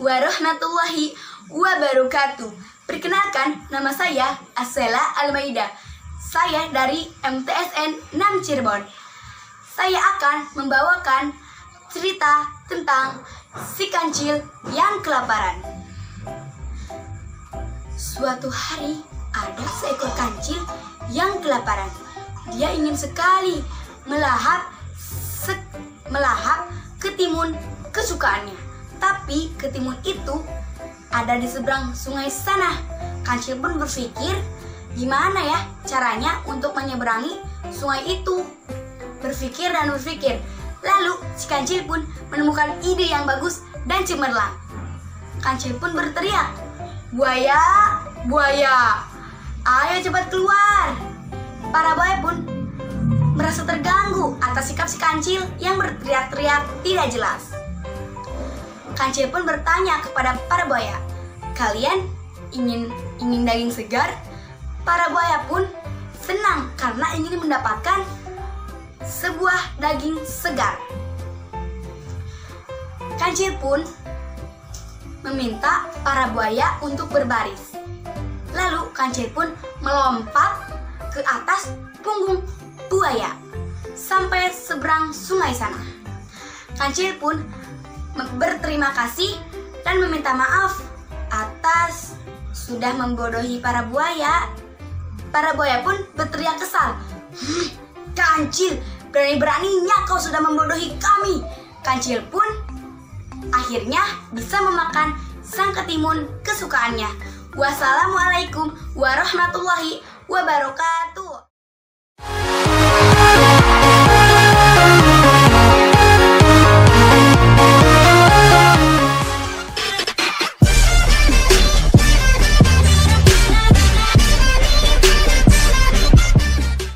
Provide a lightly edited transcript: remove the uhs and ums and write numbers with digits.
warahmatullahi wabarakatuh. Perkenalkan, nama saya Asela Almaida. Saya dari MTSN 6 Cirebon. Saya akan membawakan cerita tentang si kancil yang kelaparan. Suatu hari ada seekor kancil yang kelaparan. Dia ingin sekali melahap ketimun kesukaannya. Tapi ketimun itu ada di seberang sungai sana. Kancil pun berpikir, gimana ya caranya untuk menyeberangi sungai itu? Berpikir dan berpikir. Lalu si kancil pun menemukan ide yang bagus dan cemerlang. Kancil pun berteriak, "Buaya, buaya, ayo cepat keluar!" Para buaya pun merasa terganggu atas sikap si kancil yang berteriak-teriak tidak jelas. Kancil pun bertanya kepada para buaya, "Kalian ingin daging segar?" Para buaya pun senang karena ingin mendapatkan sebuah daging segar. Kancil pun meminta para buaya untuk berbaris. Lalu kancil pun melompat ke atas punggung buaya sampai seberang sungai sana. Kancil pun berterima kasih dan meminta maaf atas sudah membodohi para buaya. Para buaya pun berteriak kesal, "Kancil, berani-beraninya kau sudah membodohi kami." Kancil pun akhirnya bisa memakan sang ketimun kesukaannya. Wassalamualaikum warahmatullahi wabarakatuh.